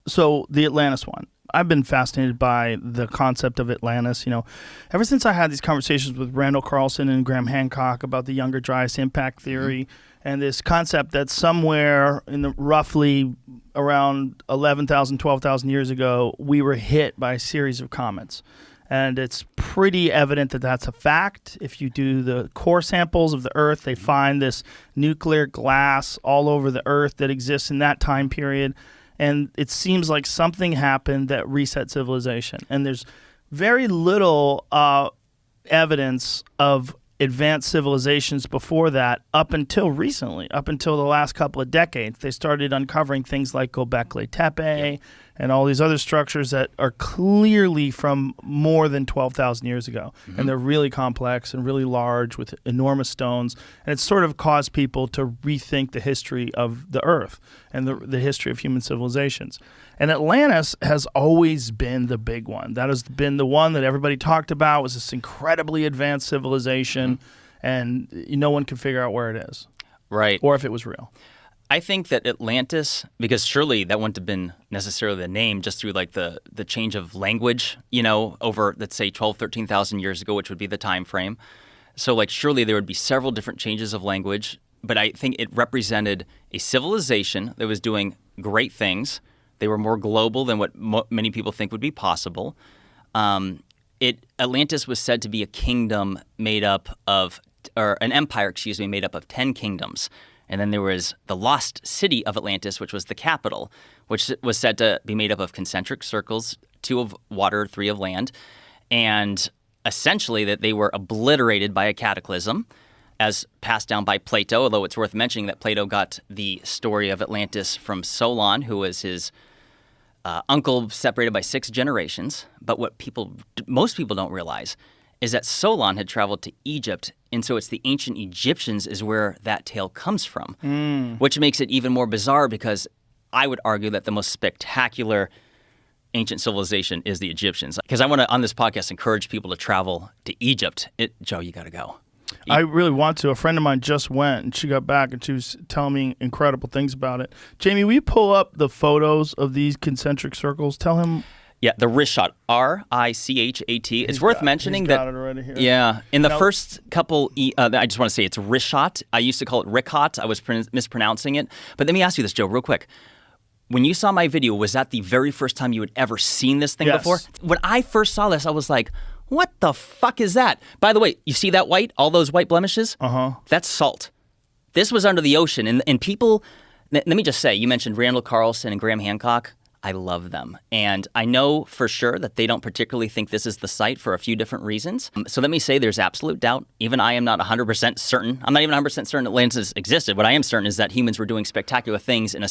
So the Atlantis one. I've been fascinated by the concept of Atlantis. Ever since I had these conversations with Randall Carlson and Graham Hancock about the Younger Dryas impact theory and this concept that somewhere in the roughly around 11,000, 12,000 years ago, we were hit by a series of comets. And it's pretty evident that that's a fact. If you do the core samples of the Earth, they find this nuclear glass all over the Earth that exists in that time period. And it seems like something happened that reset civilization. And there's very little evidence of advanced civilizations before that up until recently, up until the last couple of decades. They started uncovering things like Göbekli Tepe and all these other structures that are clearly from more than 12,000 years ago. And they're really complex and really large with enormous stones. And it's sort of caused people to rethink the history of the Earth and the history of human civilizations. And Atlantis has always been the big one. That has been the one that everybody talked about, was this incredibly advanced civilization, and no one can figure out where it is. Right. Or if it was real. I think that Atlantis, because surely that wouldn't have been necessarily the name just through like the change of language, over, let's say, 12, 13,000 years ago, which would be the time frame. So like surely there would be several different changes of language, but I think it represented a civilization that was doing great things. They were more global than what many people think would be possible. Atlantis was said to be a kingdom made up of, or an empire, made up of 10 kingdoms. And then there was the lost city of Atlantis, which was the capital, which was said to be made up of concentric circles, 2 of water, 3 of land, and essentially that they were obliterated by a cataclysm as passed down by Plato, although it's worth mentioning that Plato got the story of Atlantis from Solon, who was his uncle separated by 6 generations. But what most people don't realize is that Solon had traveled to Egypt, and so it's the ancient Egyptians is where that tale comes from, which makes it even more bizarre because I would argue that the most spectacular ancient civilization is the Egyptians. Because I want to, on this podcast, encourage people to travel to Egypt. Joe, you got to go. I really want to. A friend of mine just went, and she got back, and she was telling me incredible things about it. Jamie, will you pull up the photos of these concentric circles? Tell him... Yeah, the Richat, R-I-C-H-A-T. It's worth mentioning he's that. Got it already here. Yeah, in the first couple, I just want to say it's Richat. I used to call it Richat. I was mispronouncing it. But let me ask you this, Joe, real quick. When you saw my video, was that the very first time you had ever seen this thing before? When I first saw this, I was like, what the fuck is that? By the way, you see that white, all those white blemishes? That's salt. This was under the ocean. And people, let me just say, you mentioned Randall Carlson and Graham Hancock. I love them. And I know for sure that they don't particularly think this is the site for a few different reasons. So let me say there's absolute doubt. Even I am not 100% certain. I'm not even 100% certain Atlantis existed. What I am certain is that humans were doing spectacular things in a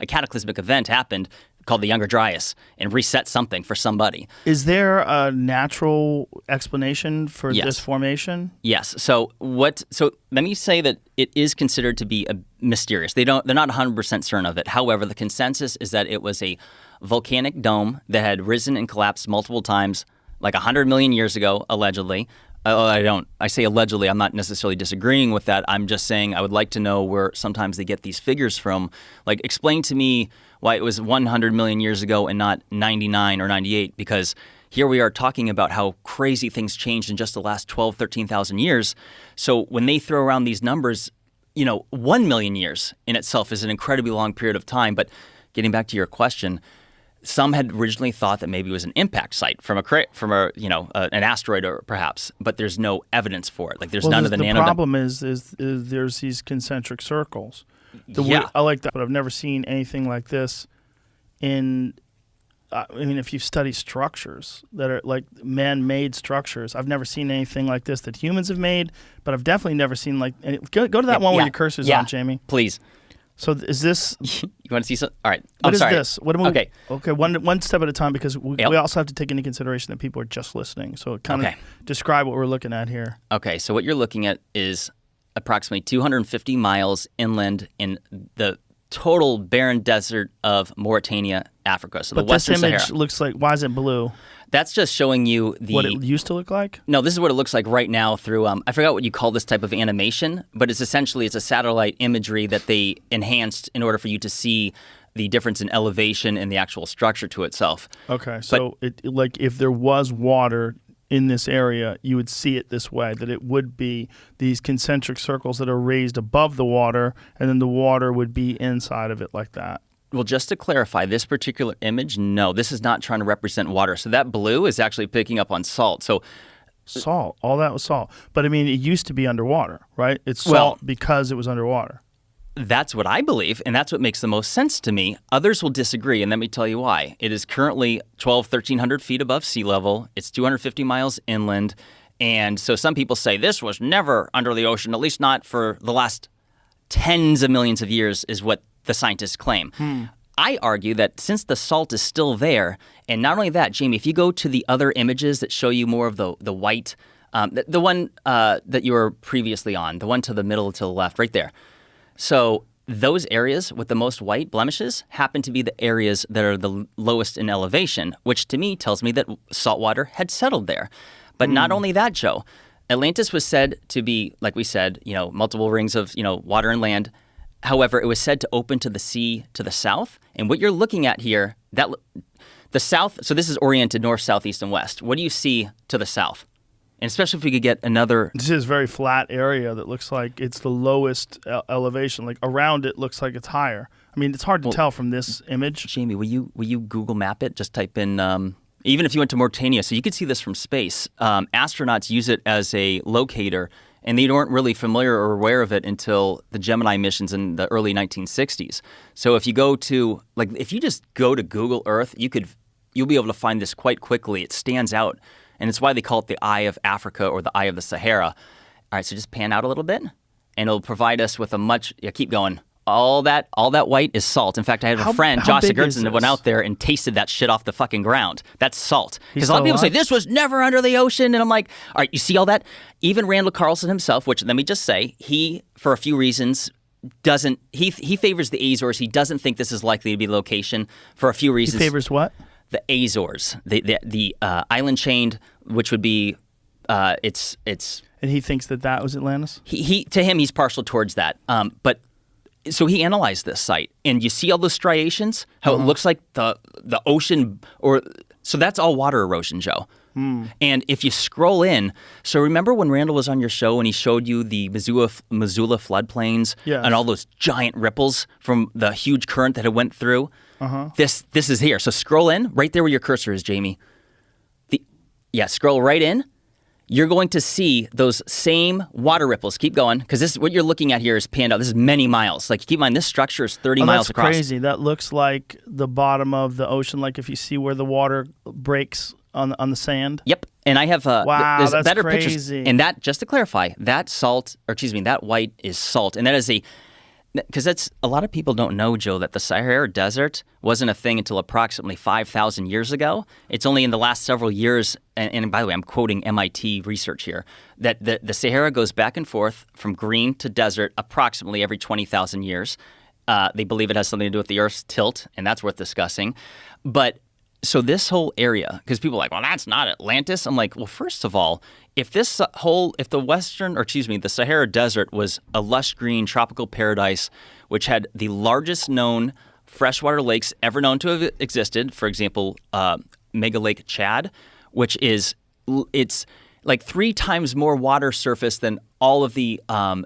cataclysmic event happened called the Younger Dryas and reset something for somebody. Is there a natural explanation for this formation? Yes. So let me say that it is considered to be mysterious. They're not 100% certain of it. However, the consensus is that it was a volcanic dome that had risen and collapsed multiple times, like 100 million years ago, allegedly. I say allegedly. I'm not necessarily disagreeing with that. I'm just saying I would like to know where sometimes they get these figures from. Like, explain to me why it was 100 million years ago and not 99 or 98, because here we are talking about how crazy things changed in just the last 12, 13,000 years. So when they throw around these numbers, 1 million years in itself is an incredibly long period of time. But getting back to your question, some had originally thought that maybe it was an impact site from an asteroid or perhaps, but there's no evidence for it. Like there's none of the nano. The problem is there's these concentric circles. I like that, but I've never seen anything like this if you study structures that are like man-made structures, I've never seen anything like this that humans have made, but I've definitely never seen go to that one where your cursor's on, Jamie. Please. So is this... You want to see something? All right. What is this? Okay. Okay, one step at a time, because we also have to take into consideration that people are just listening. So kind of describe what we're looking at here. Okay, so what you're looking at is approximately 250 miles inland in the total barren desert of Mauritania, Africa. So the Western Sahara. But this image looks like... Why is it blue? That's just showing you what it used to look like? No, this is what it looks like right now through, I forgot what you call this type of animation, but it's a satellite imagery that they enhanced in order for you to see the difference in elevation and the actual structure to itself. Okay, so like if there was water in this area, you would see it this way, that it would be these concentric circles that are raised above the water, and then the water would be inside of it like that. Well, just to clarify, this particular image, no, this is not trying to represent water. So that blue is actually picking up on salt. So salt, all that was salt. But I mean, it used to be underwater, right? It's salt because it was underwater. That's what I believe, and that's what makes the most sense to me. Others will disagree, and let me tell you why. It is currently 1,300 feet above sea level. It's 250 miles inland. And so some people say this was never under the ocean, at least not for the last tens of millions of years, is what the scientists claim. I argue that since the salt is still there, and not only that, Jamie, if you go to the other images that show you more of the white, the one that you were previously on, the one to the middle to the left, right there. So those areas with the most white blemishes happen to be the areas that are the lowest in elevation, which to me tells me that saltwater had settled there. But not only that, Joe, Atlantis was said to be, like we said, multiple rings of, water and land. However, it was said to open to the sea to the south. And what you're looking at here, the south, so this is oriented north, south, east, and west. What do you see to the south? And especially if we could get another... This is a very flat area that looks like it's the lowest elevation. Like around it looks like it's higher. I mean, it's hard to tell from this image. Jamie, will you Google map it? Just type in... even if you went to Mauritania, so you could see this from space. Astronauts use it as a locator, and they weren't really familiar or aware of it until the Gemini missions in the early 1960s. So if you go to... if you just go to Google Earth, you'll be able to find this quite quickly. It stands out. And it's why they call it the Eye of Africa or the Eye of the Sahara. All right, so just pan out a little bit, and it'll provide us with a much... Yeah, keep going. All that white is salt. In fact, I have a friend, Josh Sigurdsson, that went out there and tasted that shit off the fucking ground. That's salt. Because a lot of people say, this was never under the ocean. And I'm like, all right, you see all that? Even Randall Carlson himself, which let me just say, he, for a few reasons... He favors the Azores. He doesn't think this is likely to be the location for a few reasons. He favors what? The Azores, the island chain, which would be, it's. And he thinks that was Atlantis. To him, he's partial towards that. But so he analyzed this site, and you see all those striations, how it looks like the ocean, so that's all water erosion, Joe. And if you scroll in, so remember when Randall was on your show and he showed you the Missoula floodplains and all those giant ripples from the huge current that it went through? This is here. So scroll in, right there where your cursor is, Jamie. Scroll right in. You're going to see those same water ripples. Keep going, because this what you're looking at here is panned out. This is many miles. Keep in mind, this structure is 30 miles across. That's crazy. That looks like the bottom of the ocean, like if you see where the water breaks on the sand. Yep. And I have there's that's better crazy. Pictures. And that, just to clarify, that white is salt. And that is because that's a lot of people don't know, Joe, that the Sahara Desert wasn't a thing until approximately 5,000 years ago. It's only in the last several years, and by the way, I'm quoting MIT research here, that the Sahara goes back and forth from green to desert approximately every 20,000 years. They believe it has something to do with the Earth's tilt, and that's worth discussing. But so this whole area, because people are like, well, that's not Atlantis. I'm like, well, first of all, if the Sahara Desert was a lush green tropical paradise, which had the largest known freshwater lakes ever known to have existed, for example, Mega Lake Chad, which it's like 3 times more water surface than all of the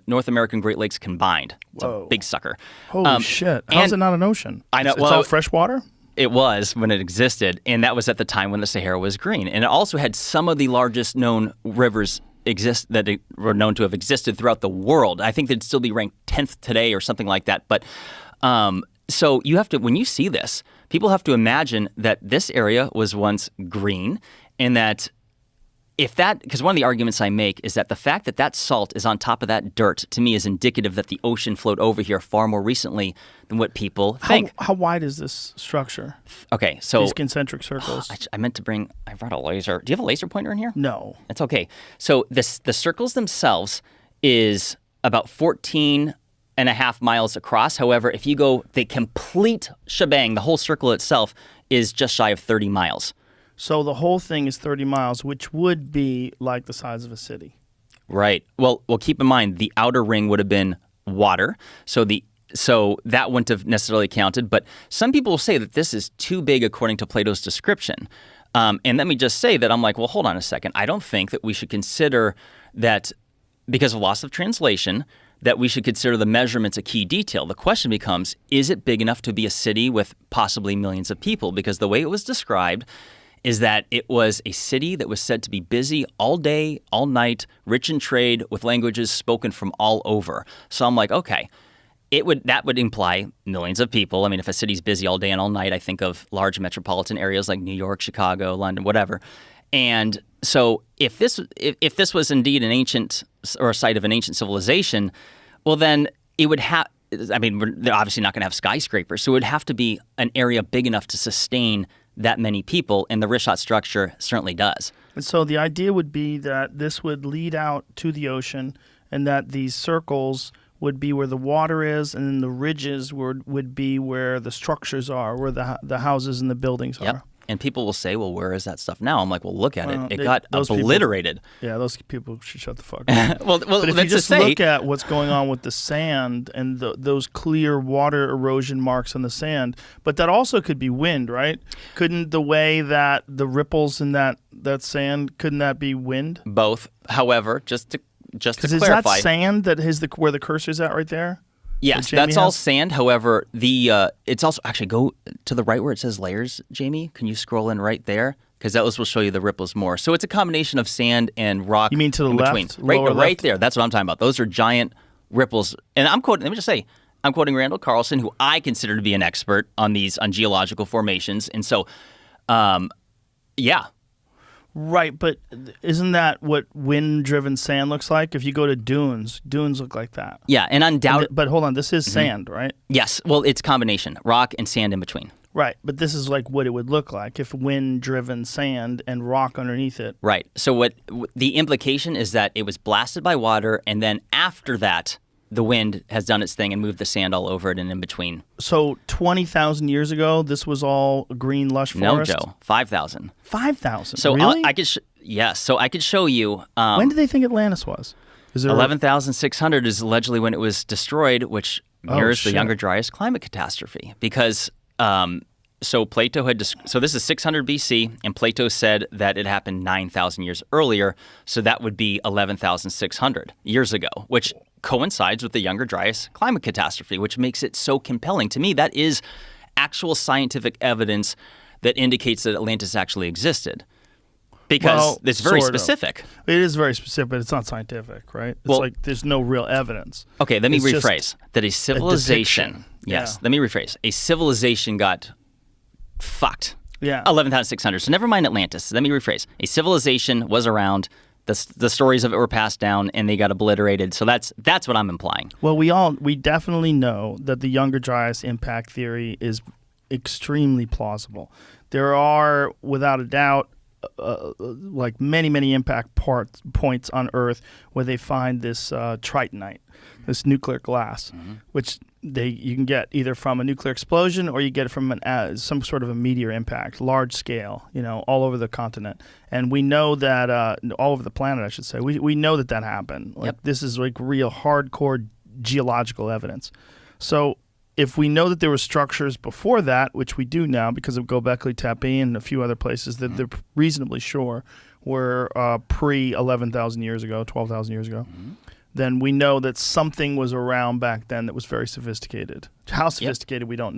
North American Great Lakes combined. It's a big sucker. Holy shit. How's it not an ocean? I know. It's all fresh water? It was when it existed, and that was at the time when the Sahara was green. And it also had some of the largest known rivers that were known to have existed throughout the world. I think they'd still be ranked 10th today or something like that. But so you have to, when you see this, people have to imagine that this area was once green, and that because one of the arguments I make is that the fact that salt is on top of that dirt, to me, is indicative that the ocean flowed over here far more recently than what people think. How wide is this structure? Okay, so... These concentric circles. I meant to bring... I brought a laser. Do you have a laser pointer in here? No. It's okay. So the circles themselves is about 14 and a half miles across. However, if you go the complete shebang, the whole circle itself is just shy of 30 miles. So the whole thing is 30 miles, which would be like the size of a city. Right. Well, keep in mind, the outer ring would have been water. So the So that wouldn't have necessarily counted. But some people say that this is too big according to Plato's description. And let me just say that I'm like, well, hold on a second. I don't think that we should consider that because of loss of translation, that we should consider the measurements a key detail. The question becomes, is it big enough to be a city with possibly millions of people? Because the way it was described is that it was a city that was said to be busy all day, all night, rich in trade, with languages spoken from all over. So I'm like, okay, that would imply millions of people. I mean, if a city's busy all day and all night, I think of large metropolitan areas like New York, Chicago, London, whatever. And so if this was indeed an ancient or a site of an ancient civilization, well, then it would have, I mean, they're obviously not going to have skyscrapers, so it would have to be an area big enough to sustain that many people, and the Richat structure certainly does. And so the idea would be that this would lead out to the ocean, and that these circles would be where the water is, and then the ridges would be where the structures are, where the houses and the buildings are. And people will say, well, where is that stuff now? I'm like, well, look at it. It got obliterated. Those people should shut the fuck up. well, but if you just look at what's going on with the sand and those clear water erosion marks on the sand, but that also could be wind, right? Couldn't the way that the ripples in that sand, couldn't that be wind? Both. However, just to clarify. Is that sand that is where the cursor's at right there? Yes, that's all sand. However, it's also actually go to the right where it says layers, Jamie. Can you scroll in right there? Because that will show you the ripples more. So it's a combination of sand and rock. You mean to the left? Right there. That's what I'm talking about. Those are giant ripples. And I'm quoting. Let me just say, I'm quoting Randall Carlson, who I consider to be an expert on geological formations. And so, yeah. Right, but isn't that what wind-driven sand looks like? If you go to dunes look like that. Yeah, and undoubtedly. But hold on, this is sand, right? Yes, well, it's a combination, rock and sand in between. Right, but this is like what it would look like if wind-driven sand and rock underneath it. Right, so what the implication is that it was blasted by water, and then after that, the wind has done its thing and moved the sand all over it and in between. So 20,000 years ago, this was all green, lush forest? No, Joe. 5,000. 5,000? So really? Yes. So I could show you. When did they think Atlantis was? 11,600 is allegedly when it was destroyed, which mirrors the Younger Dryas climate catastrophe. Because so Plato had so this is 600 BC, and Plato said that it happened 9,000 years earlier. So that would be 11,600 years ago, which coincides with the Younger Dryas climate catastrophe, which makes it so compelling. To me, that is actual scientific evidence that indicates that Atlantis actually existed. Because it's very specific. It is very specific, but it's not scientific, right? It's like there's no real evidence. Okay, let me rephrase. That a civilization, let me rephrase. A civilization got fucked. Yeah. 11,600. So never mind Atlantis. Let me rephrase. A civilization was around. The stories of it were passed down, and they got obliterated. So that's what I'm implying. Well, we definitely know that the Younger Dryas impact theory is extremely plausible. There are, without a doubt, like many impact points on Earth where they find this tritonite, this nuclear glass, which you can get either from a nuclear explosion or you get it from some sort of a meteor impact, large scale, all over the continent. And we know that all over the planet, I should say. We know that happened. This is like real hardcore geological evidence. So if we know that there were structures before that, which we do now because of Göbekli Tepe and a few other places that they're reasonably sure were pre 11,000 years ago, 12,000 years ago, then we know that something was around back then that was very sophisticated. How sophisticated, we don't know.